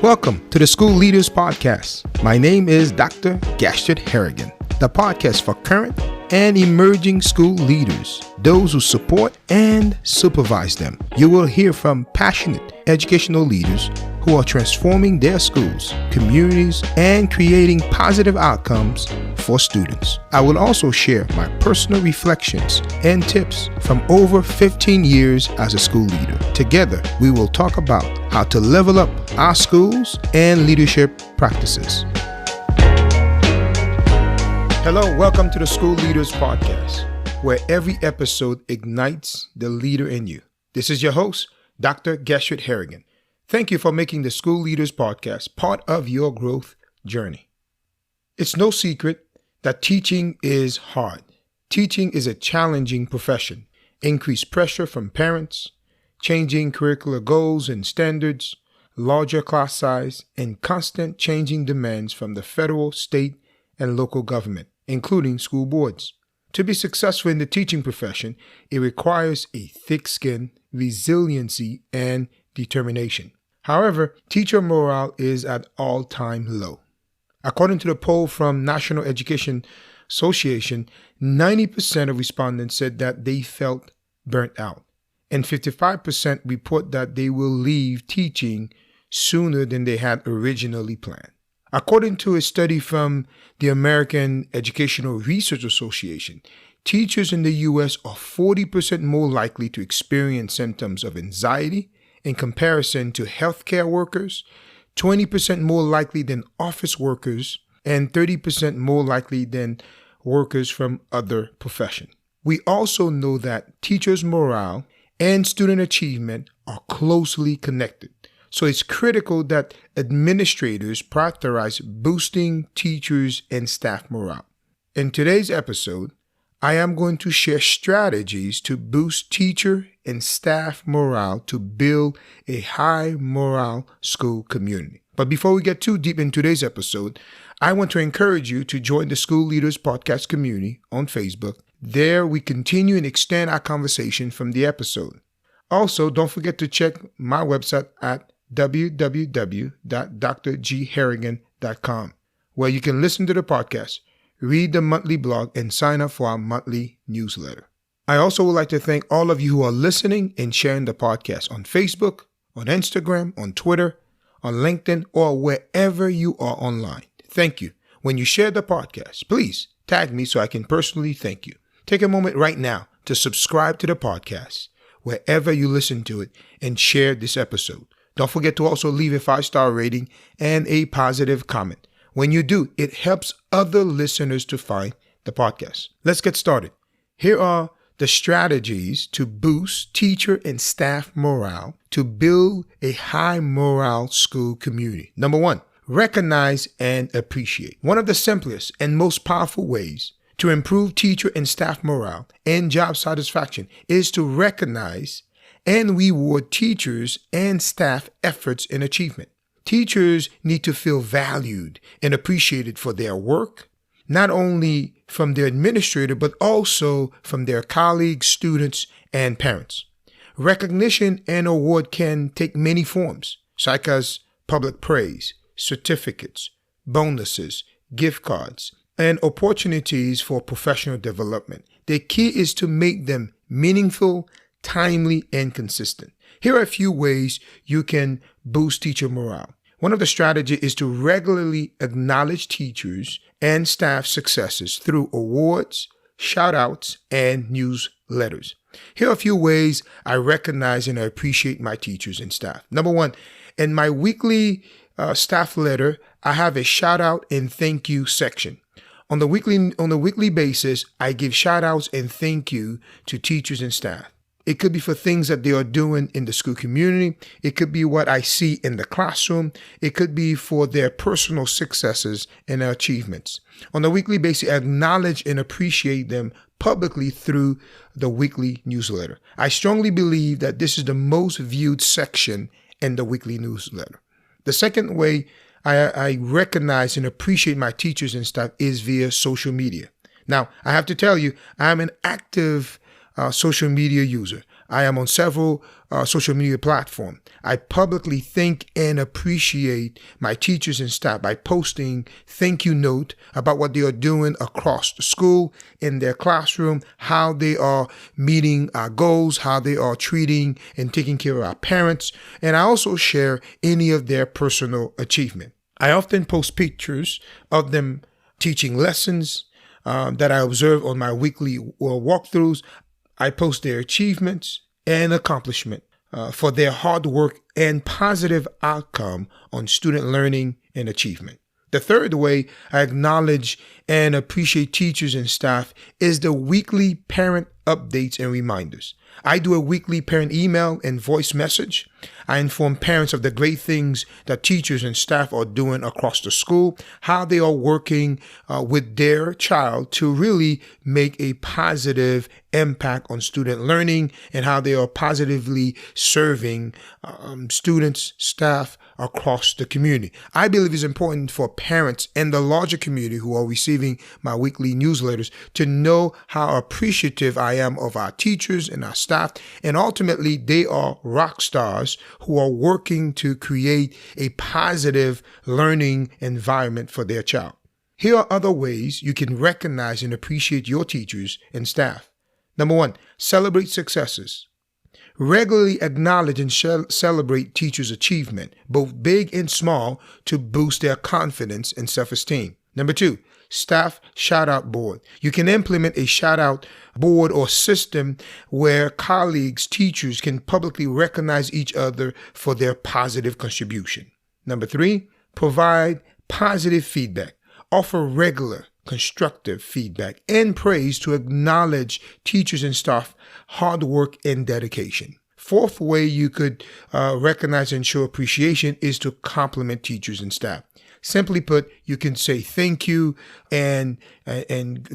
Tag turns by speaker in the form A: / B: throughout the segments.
A: Welcome to the School Leaders Podcast. My name is Dr. Gashard Harrigan, the podcast for current and emerging school leaders, those who support and supervise them. You will hear from passionate educational leaders who are transforming their schools, communities, and creating positive outcomes for students. I will also share my personal reflections and tips from over 15 years as a school leader. Together, we will talk about how to level up our schools and leadership practices. Hello, welcome to the School Leaders Podcast, where every episode ignites the leader in you. This is your host, Dr. Gashard Harrigan. Thank you for making the School Leaders Podcast part of your growth journey. It's no secret that teaching is hard. Teaching is a challenging profession. Increased pressure from parents, changing curricular goals and standards, larger class size, and constant changing demands from the federal, state, and local government, including school boards. To be successful in the teaching profession, it requires a thick skin, resiliency, and determination. However, teacher morale is at all-time low. According to the poll from National Education Association, 90% of respondents said that they felt burnt out, and 55% report that they will leave teaching sooner than they had originally planned. According to a study from the American Educational Research Association, teachers in the U.S. are 40% more likely to experience symptoms of anxiety in comparison to healthcare workers, 20% more likely than office workers, and 30% more likely than workers from other professions. We also know that teachers' morale and student achievement are closely connected. So it's critical that administrators prioritize boosting teachers and staff morale. In today's episode, I am going to share strategies to boost teacher and staff morale to build a high morale school community. But before we get too deep in today's episode, I want to encourage you to join the School Leaders Podcast community on Facebook. There we continue and extend our conversation from the episode. Also, don't forget to check my website at www.drgharrigan.com, where you can listen to the podcast, read the monthly blog, and sign up for our monthly newsletter. I also would like to thank all of you who are listening and sharing the podcast on Facebook, on Instagram, on Twitter, on LinkedIn, or wherever you are online. Thank you. When you share the podcast, please tag me so I can personally thank you. Take a moment right now to subscribe to the podcast, wherever you listen to it, and share this episode. Don't forget to also leave a 5-star rating and a positive comment. When you do, it helps other listeners to find the podcast. Let's get started. Here are the strategies to boost teacher and staff morale to build a high morale school community. Number 1, recognize and appreciate. One of the simplest and most powerful ways to improve teacher and staff morale and job satisfaction is to recognize and reward teachers and staff efforts and achievement. Teachers need to feel valued and appreciated for their work, not only from their administrator, but also from their colleagues, students, and parents. Recognition and award can take many forms, such as public praise, certificates, bonuses, gift cards, and opportunities for professional development. The key is to make them meaningful, timely, and consistent. Here are a few ways you can boost teacher morale. One of the strategies is to regularly acknowledge teachers and staff successes through awards, shout-outs, and newsletters. Here are a few ways I recognize and I appreciate my teachers and staff. Number 1, in my weekly staff letter, I have a shout-out and thank you section. On the weekly basis, I give shout-outs and thank you to teachers and staff. It could be for things that they are doing in the school community. It could be what I see in the classroom. It could be for their personal successes and achievements. On a weekly basis, I acknowledge and appreciate them publicly through the weekly newsletter. I strongly believe that this is the most viewed section in the weekly newsletter. The second way I recognize and appreciate my teachers and staff is via social media. Now, I have to tell you, I'm an active social media user. I am on several social media platforms. I publicly thank and appreciate my teachers and staff by posting thank you note about what they are doing across the school, in their classroom, how they are meeting our goals, how they are treating and taking care of our parents. And I also share any of their personal achievement. I often post pictures of them teaching lessons that I observe on my weekly walkthroughs. I post their achievements and accomplishment for their hard work and positive outcome on student learning and achievement. The third way I acknowledge and appreciate teachers and staff is the weekly parent updates and reminders. I do a weekly parent email and voice message. I inform parents of the great things that teachers and staff are doing across the school, how they are working with their child to really make a positive impact on student learning, and how they are positively serving students, staff across the community. I believe it's important for parents and the larger community who are receiving my weekly newsletters to know how appreciative I am of our teachers and our staff. And ultimately, they are rock stars who are working to create a positive learning environment for their child. Here are other ways you can recognize and appreciate your teachers and staff. Number one, celebrate successes. Regularly acknowledge and celebrate teachers' achievement, both big and small, to boost their confidence and self-esteem. Number two, staff shout-out board. You can implement a shout-out board or system where colleagues, teachers can publicly recognize each other for their positive contribution. Number three, provide positive feedback. Offer regular, constructive feedback and praise to acknowledge teachers and staff hard work and dedication. Fourth way you could recognize and show appreciation is to compliment teachers and staff. Simply put, you can say thank you and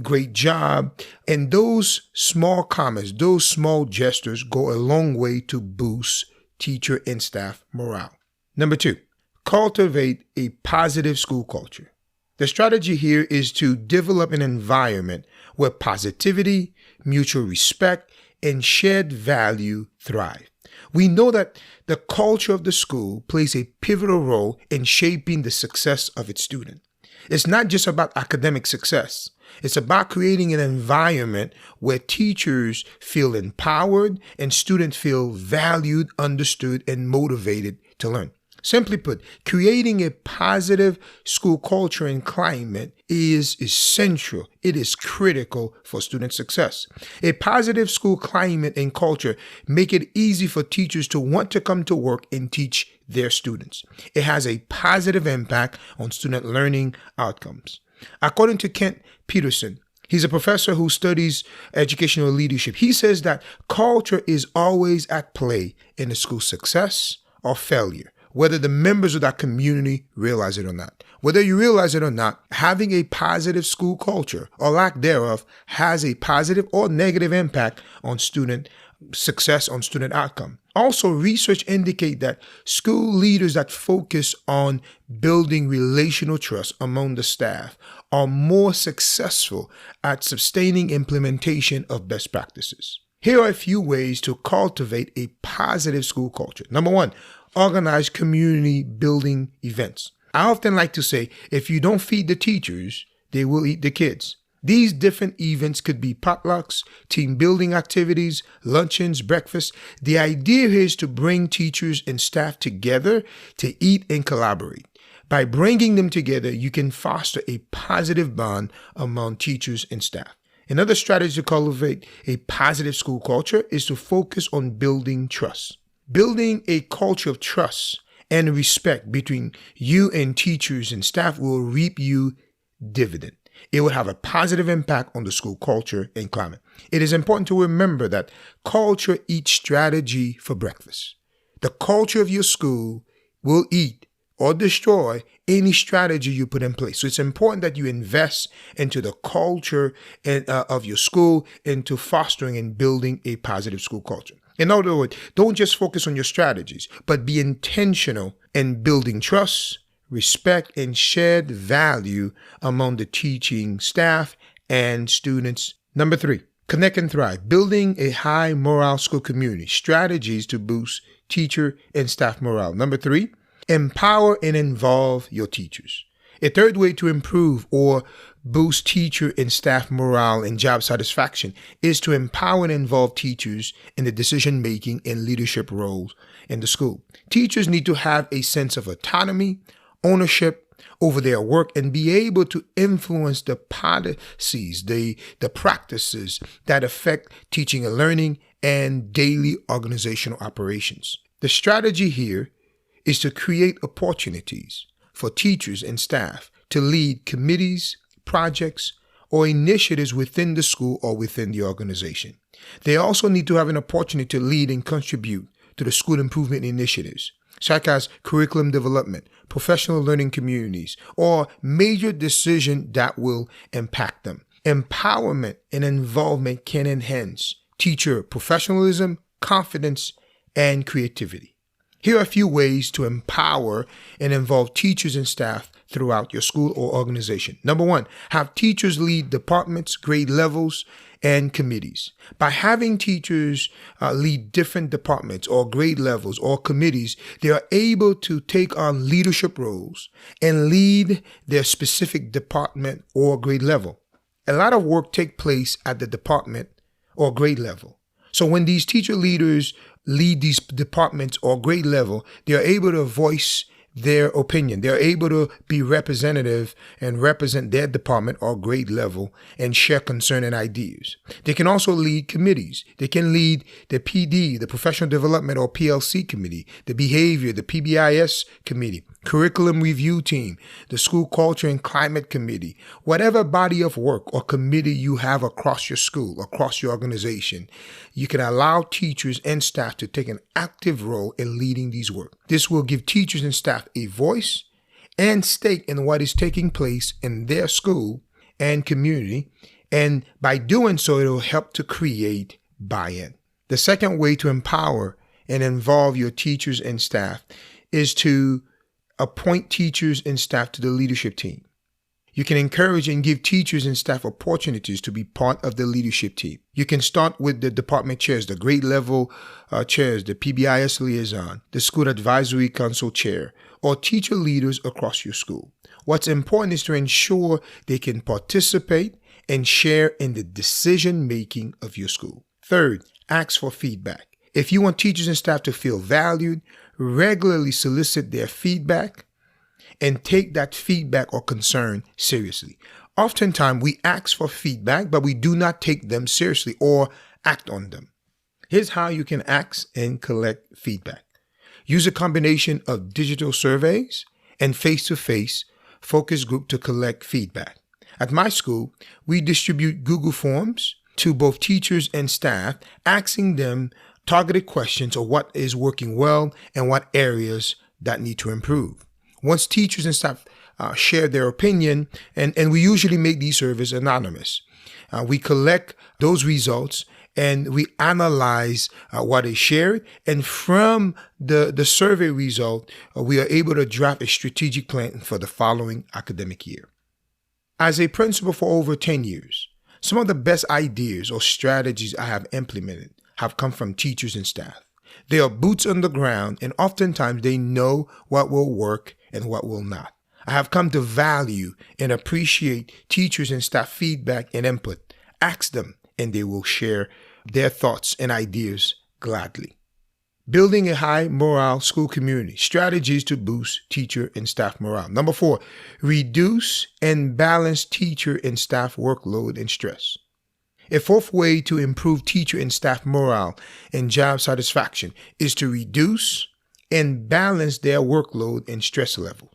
A: great job. And those small comments, those small gestures go a long way to boost teacher and staff morale. Number two, cultivate a positive school culture. The strategy here is to develop an environment where positivity, mutual respect, and shared value thrive. We know that the culture of the school plays a pivotal role in shaping the success of its student. It's not just about academic success. It's about creating an environment where teachers feel empowered and students feel valued, understood, and motivated to learn. Simply put, creating a positive school culture and climate is essential. It is critical for student success. A positive school climate and culture make it easy for teachers to want to come to work and teach their students. It has a positive impact on student learning outcomes. According to Kent Peterson, he's a professor who studies educational leadership. He says that culture is always at play in a school's success or failure, whether the members of that community realize it or not. Whether you realize it or not, having a positive school culture or lack thereof has a positive or negative impact on student success, on student outcome. Also, research indicate that school leaders that focus on building relational trust among the staff are more successful at sustaining implementation of best practices. Here are a few ways to cultivate a positive school culture. Number one, organize community building events. I often like to say, if you don't feed the teachers, they will eat the kids. These different events could be potlucks, team building activities, luncheons, breakfasts. The idea here is to bring teachers and staff together to eat and collaborate. By bringing them together, you can foster a positive bond among teachers and staff. Another strategy to cultivate a positive school culture is to focus on building trust. Building a culture of trust and respect between you and teachers and staff will reap you dividend. It will have a positive impact on the school culture and climate. It is important to remember that culture eats strategy for breakfast. The culture of your school will eat or destroy any strategy you put in place. So it's important that you invest into the culture of your school, into fostering and building a positive school culture. In other words, don't just focus on your strategies, but be intentional in building trust, respect, and shared value among the teaching staff and students. Number three, Connect and thrive. Building a high morale school community. Strategies to boost teacher and staff morale. Number 3, empower and involve your teachers. A third way to improve or boost teacher and staff morale and job satisfaction is to empower and involve teachers in the decision-making and leadership roles in the school. Teachers need to have a sense of autonomy, ownership over their work, and be able to influence the policies, the practices that affect teaching and learning and daily organizational operations. The strategy here is to create opportunities for teachers and staff to lead committees, projects, or initiatives within the school or within the organization. They also need to have an opportunity to lead and contribute to the school improvement initiatives, such as curriculum development, professional learning communities, or major decisions that will impact them. Empowerment and involvement can enhance teacher professionalism, confidence, and creativity. Here are a few ways to empower and involve teachers and staff throughout your school or organization. Number 1, have teachers lead departments, grade levels, and committees. By having teachers lead different departments or grade levels or committees, they are able to take on leadership roles and lead their specific department or grade level. A lot of work takes place at the department or grade level. So when these teacher leaders lead these departments or grade level, they are able to voice their opinion. They're able to be representative and represent their department or grade level and share concern and ideas. They can also lead committees. They can lead the PD, the Professional Development or PLC committee, the behavior, the PBIS committee, curriculum review team, the school culture and climate committee. Whatever body of work or committee you have across your school, across your organization, you can allow teachers and staff to take an active role in leading these work. This will give teachers and staff a voice and stake in what is taking place in their school and community, and by doing so, it will help to create buy-in. The second way to empower and involve your teachers and staff is to appoint teachers and staff to the leadership team. You can encourage and give teachers and staff opportunities to be part of the leadership team. You can start with the department chairs, the grade level chairs, the PBIS liaison, the school advisory council chair, or teacher leaders across your school. What's important is to ensure they can participate and share in the decision-making of your school. Third, ask for feedback. If you want teachers and staff to feel valued, regularly solicit their feedback and take that feedback or concern seriously. Oftentimes, we ask for feedback, but we do not take them seriously or act on them. Here's how you can ask and collect feedback. Use a combination of digital surveys and face-to-face focus group to collect feedback. At my school, we distribute Google Forms to both teachers and staff, asking them targeted questions of what is working well and what areas that need to improve. Once teachers and staff share their opinion, and we usually make these surveys anonymous, we collect those results and we analyze what is shared. And from the survey result, we are able to draft a strategic plan for the following academic year. As a principal for over 10 years, some of the best ideas or strategies I have implemented have come from teachers and staff. They are boots on the ground, and oftentimes they know what will work and what will not. I have come to value and appreciate teachers and staff feedback and input. Ask them, and they will share their thoughts and ideas gladly. Building a high morale school community. Strategies to boost teacher and staff morale. Number 4, reduce and balance teacher and staff workload and stress. A fourth way to improve teacher and staff morale and job satisfaction is to reduce and balance their workload and stress levels.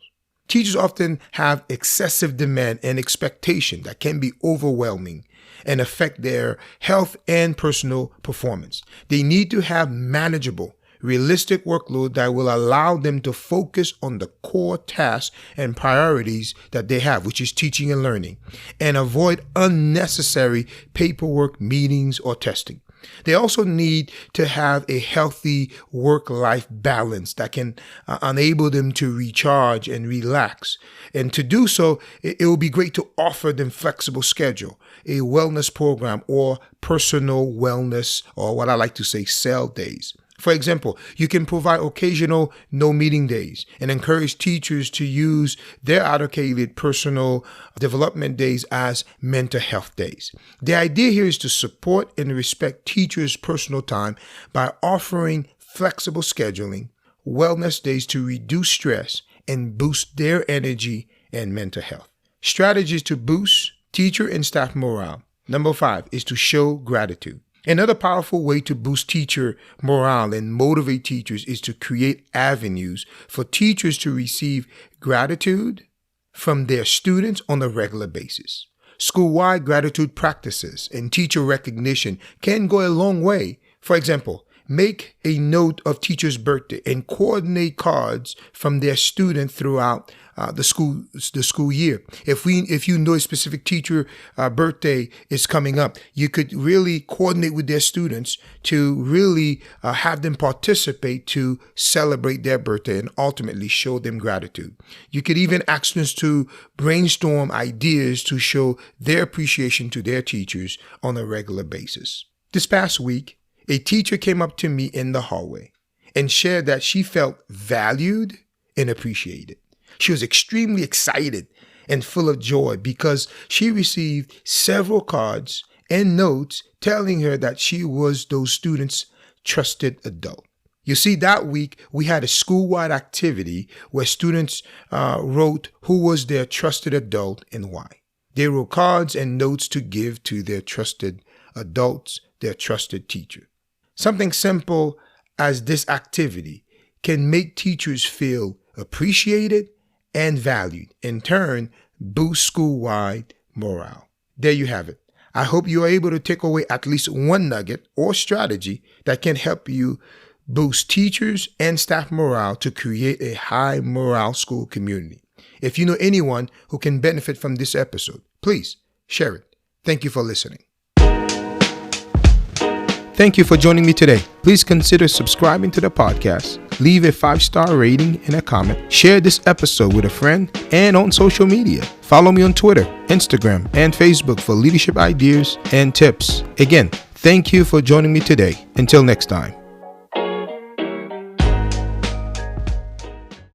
A: Teachers often have excessive demand and expectation that can be overwhelming and affect their health and personal performance. They need to have manageable, realistic workload that will allow them to focus on the core tasks and priorities that they have, which is teaching and learning, and avoid unnecessary paperwork, meetings, or testing. They also need to have a healthy work-life balance that can enable them to recharge and relax. And to do so, it will be great to offer them flexible schedule, a wellness program, or personal wellness, or what I like to say, cell days. For example, you can provide occasional no meeting days and encourage teachers to use their allocated personal development days as mental health days. The idea here is to support and respect teachers' personal time by offering flexible scheduling, wellness days to reduce stress and boost their energy and mental health. Strategies to boost teacher and staff morale. Number 5 is to show gratitude. Another powerful way to boost teacher morale and motivate teachers is to create avenues for teachers to receive gratitude from their students on a regular basis. School-wide gratitude practices and teacher recognition can go a long way. For example, make a note of teacher's birthday and coordinate cards from their student throughout the school year. If you know a specific teacher birthday is coming up, you could really coordinate with their students to really have them participate to celebrate their birthday and ultimately show them gratitude. You could even ask students to brainstorm ideas to show their appreciation to their teachers on a regular basis. This past week, a teacher came up to me in the hallway and shared that she felt valued and appreciated. She was extremely excited and full of joy because she received several cards and notes telling her that she was those students' trusted adult. You see, that week we had a school-wide activity where students wrote who was their trusted adult and why. They wrote cards and notes to give to their trusted adults, their trusted teacher. Something simple as this activity can make teachers feel appreciated and valued, in turn, boost school-wide morale. There you have it. I hope you are able to take away at least one nugget or strategy that can help you boost teachers and staff morale to create a high morale school community. If you know anyone who can benefit from this episode, please share it. Thank you for listening. Thank you for joining me today. Please consider subscribing to the podcast, leave a 5-star rating and a comment, share this episode with a friend, and on social media. Follow me on Twitter, Instagram, and Facebook for leadership ideas and tips. Again, thank you for joining me today. Until next time.